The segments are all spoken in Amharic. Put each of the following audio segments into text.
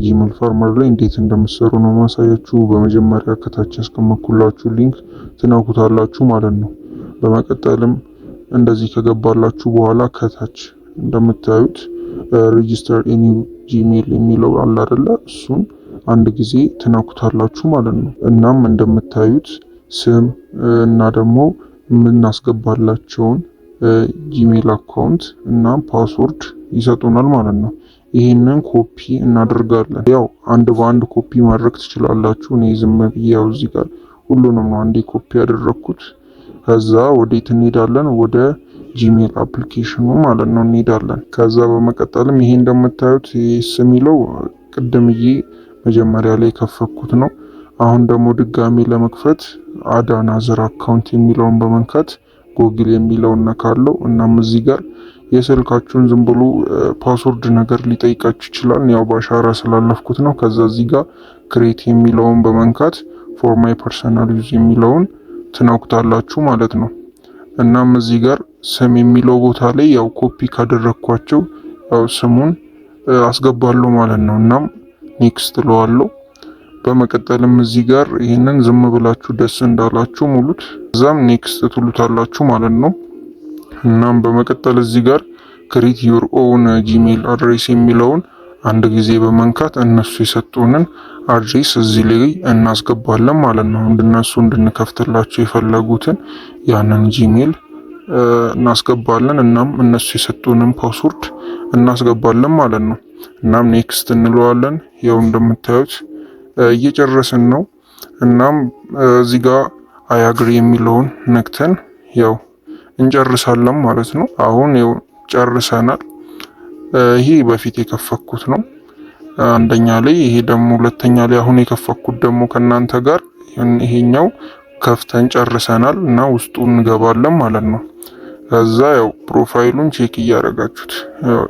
ጂሜል ፋርመር ላይ እንዴት እንደምትሰሩ ነው ማሳያችሁ። በመጀመሪያ ከታች ያስቀመጥኩላችሁ ሊንክ ትነኩታላችሁ ማለት ነው። በመቀጠልም እንደዚህ ከገባላችሁ በኋላ ከታች እንደምታዩት ሬጂስተር ኤኒ ጂሜል የሚለው አለ አይደለ? እሱን አንድ ጊዜ ትነኩታላችሁ ማለት ነው። እናም እንደምታዩት ስም እና ደግሞ የምናስገባላቸውን ጂሜል አካውንት እና ፓስወርድ ይሰጡናል ማለት ነው። ይሄንን ኮፒ እናደርጋለን። ያው አንድ በአንድ ኮፒ ማድረግ ትችላላችሁ። እኔ ዝም ብዬ ያው እዚህ ጋር ሁሉንም ነው አንዴ ኮፒ ያደረኩት። ከዛ ወዴት እንሄዳለን? ወደ ጂሜል አፕሊኬሽኑ ማለት ነው እንሄዳለን። ከዛ በመቀጠልም ይሄ እንደምታዩት የሚለው ቅድምዬ መጀመሪያ ላይ የከፈኩት ነው። አሁን ደግሞ ድጋሚ ለመክፈት አድ አናዘር አካውንት የሚለውን በመንካት ጎግል የሚለውን ነካለው። እናም እዚህ ጋር የስልካችሁን ዝም ብሎ ፓስወርድ ነገር ሊጠይቃችሁ ይችላል። ያው በአሻራ ስላለፍኩት ነው። ከዛ እዚህ ጋር ክሬት የሚለውን በመንካት ፎር ማይ ፐርሰናል ዩዝ የሚለውን ትነኩታላችሁ ማለት ነው። እናም እዚህ ጋር ስም የሚለው ቦታ ላይ ያው ኮፒ ካደረኳቸው ያው ስሙን አስገባለሁ ማለት ነው። እናም ኔክስት እለዋለሁ። በመቀጠልም እዚህ ጋር ይህንን ዝም ብላችሁ ደስ እንዳላችሁ ሙሉት። እዛም ኔክስት ትሉታላችሁ ማለት ነው። እናም በመቀጠል እዚህ ጋር ክሬት ዩር ኦውን ጂሜል አድሬስ የሚለውን አንድ ጊዜ በመንካት እነሱ የሰጡንን አድሬስ እዚህ ላይ እናስገባለን ማለት ነው። እነሱ እንድንከፍትላቸው የፈለጉትን ያንን ጂሜል እናስገባለን። እናም እነሱ የሰጡንን ፓስወርድ እናስገባለን ማለት ነው። እናም ኔክስት እንለዋለን። ያው እንደምታዩት እየጨረስን ነው። እናም እዚህ ጋር አያግሪ የሚለውን ነክተን ያው እንጨርሳለን ማለት ነው። አሁን ያው ጨርሰናል። ይሄ በፊት የከፈኩት ነው አንደኛ ላይ፣ ይሄ ደግሞ ሁለተኛ ላይ። አሁን የከፈኩት ደግሞ ከናንተ ጋር ይሄኛው ከፍተን ጨርሰናል እና ውስጡ እንገባለን ማለት ነው። ከዛ ያው ፕሮፋይሉን ቼክ እያደረጋችሁት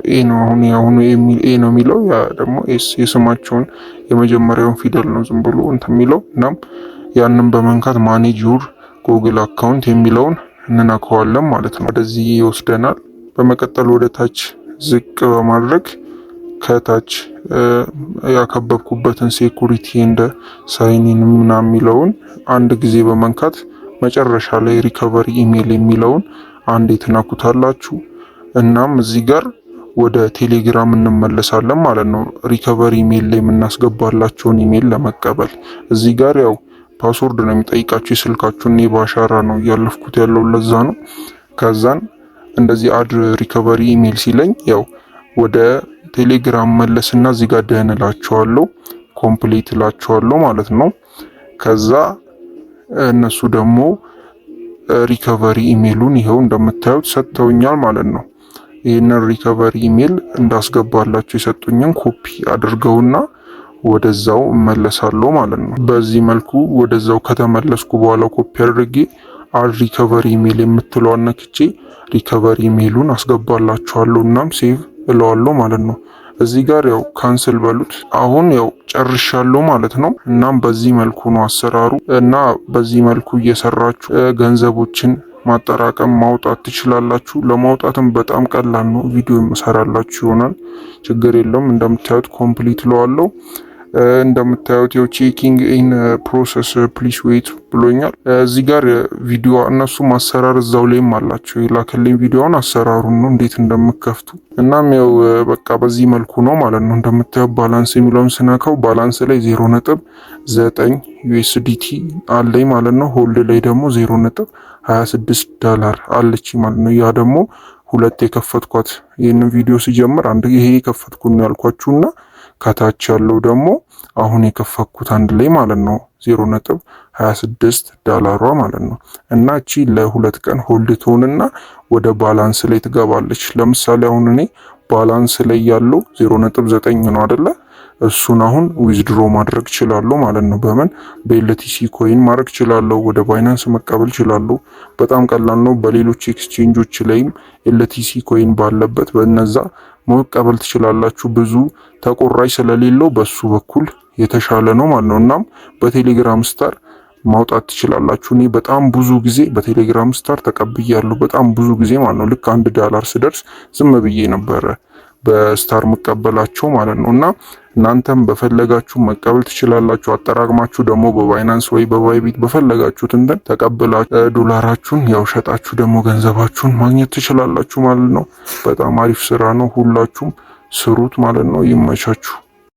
ኤ ነው አሁን ኤ ነው የሚለው፣ ያ ደግሞ ኤስ የስማቸውን የመጀመሪያውን ፊደል ነው ዝም ብሎ እንትን የሚለው። እናም ያንን በመንካት ማኔጅ ዩር ጉግል አካውንት የሚለውን እንነካዋለን ማለት ነው። ወደዚህ ይወስደናል። በመቀጠል ወደ ታች ዝቅ በማድረግ ከታች ያከበብኩበትን ሴኩሪቲ እንደ ሳይኒን ምናምን የሚለውን አንድ ጊዜ በመንካት መጨረሻ ላይ ሪከቨሪ ኢሜል የሚለውን አንዴ ትነኩታላችሁ። እናም እዚህ ጋር ወደ ቴሌግራም እንመለሳለን ማለት ነው። ሪከቨሪ ኢሜል ላይ የምናስገባላቸውን ኢሜል ለመቀበል እዚህ ጋር ያው ፓስወርድ ነው የሚጠይቃችሁ የስልካችሁን። እኔ በአሻራ ነው እያለፍኩት ያለው ለዛ ነው። ከዛን እንደዚህ አድ ሪከቨሪ ኢሜል ሲለኝ ያው ወደ ቴሌግራም መለስና እዚህ ጋር ደህን እላቸዋለሁ፣ ኮምፕሊት እላቸዋለሁ ማለት ነው። ከዛ እነሱ ደግሞ ሪከቨሪ ኢሜሉን ይኸው እንደምታዩት ሰጥተውኛል ማለት ነው። ይህንን ሪከቨሪ ኢሜል እንዳስገባላቸው የሰጡኝን ኮፒ አድርገውና ወደዛው እመለሳለሁ ማለት ነው። በዚህ መልኩ ወደዛው ከተመለስኩ በኋላ ኮፒ አድርጌ አድ ሪከቨሪ ኢሜል የምትለዋን ነክቼ ሪከቨሪ ኢሜሉን አስገባላችኋለሁ። እናም ሴቭ እለዋለሁ ማለት ነው። እዚህ ጋር ያው ካንስል በሉት። አሁን ያው ጨርሻለሁ ማለት ነው። እናም በዚህ መልኩ ነው አሰራሩ እና በዚህ መልኩ እየሰራችሁ ገንዘቦችን ማጠራቀም ማውጣት ትችላላችሁ። ለማውጣትም በጣም ቀላል ነው። ቪዲዮ የምሰራላችሁ ይሆናል፣ ችግር የለውም። እንደምታዩት ኮምፕሊት እለዋለሁ። እንደምታዩት ያው ቼኪንግ ኢን ፕሮሰስ ፕሊስ ዌት ብሎኛል። እዚህ ጋር ቪዲዮ እነሱ አሰራር እዛው ላይም አላቸው የላከልኝ ቪዲዮውን አሰራሩን ነው እንዴት እንደምከፍቱ። እናም ያው በቃ በዚህ መልኩ ነው ማለት ነው። እንደምታዩት ባላንስ የሚለውን ስነካው ባላንስ ላይ 0.9 ዩኤስዲቲ አለኝ ማለት ነው። ሆልድ ላይ ደግሞ 0.26 ዶላር አለች ማለት ነው። ያ ደግሞ ሁለት የከፈትኳት ይህንን ቪዲዮ ሲጀምር አንድ ይሄ የከፈትኩ ነው ያልኳችሁና ከታች ያለው ደግሞ አሁን የከፈኩት አንድ ላይ ማለት ነው 0.26 ዶላሯ ማለት ነው። እና እቺ ለሁለት ቀን ሆልድ ትሆንና ወደ ባላንስ ላይ ትገባለች። ለምሳሌ አሁን እኔ ባላንስ ላይ ያለው 0.9 ነው አይደለ? እሱን አሁን ዊዝድሮ ማድረግ እችላለሁ ማለት ነው። በምን በኤልቲሲ ኮይን ማድረግ እችላለሁ፣ ወደ ባይናንስ መቀበል እችላለሁ። በጣም ቀላል ነው። በሌሎች ኤክስቼንጆች ላይም ኤልቲሲ ኮይን ባለበት በነዛ መቀበል ትችላላችሁ። ብዙ ተቆራጭ ስለሌለው በሱ በኩል የተሻለ ነው ማለት ነው። እናም በቴሌግራም ስታር ማውጣት ትችላላችሁ። እኔ በጣም ብዙ ጊዜ በቴሌግራም ስታር ተቀብያለሁ፣ በጣም ብዙ ጊዜ ማለት ነው። ልክ $1 ስደርስ ዝም ብዬ ነበረ በስታር መቀበላቸው ማለት ነው። እና እናንተም በፈለጋችሁ መቀበል ትችላላችሁ። አጠራቅማችሁ ደግሞ በባይናንስ ወይ በባይቢት በፈለጋችሁት እንትን ተቀብላችሁ ዶላራችሁን ያው ሸጣችሁ ደግሞ ገንዘባችሁን ማግኘት ትችላላችሁ ማለት ነው። በጣም አሪፍ ስራ ነው። ሁላችሁም ስሩት ማለት ነው። ይመቻችሁ።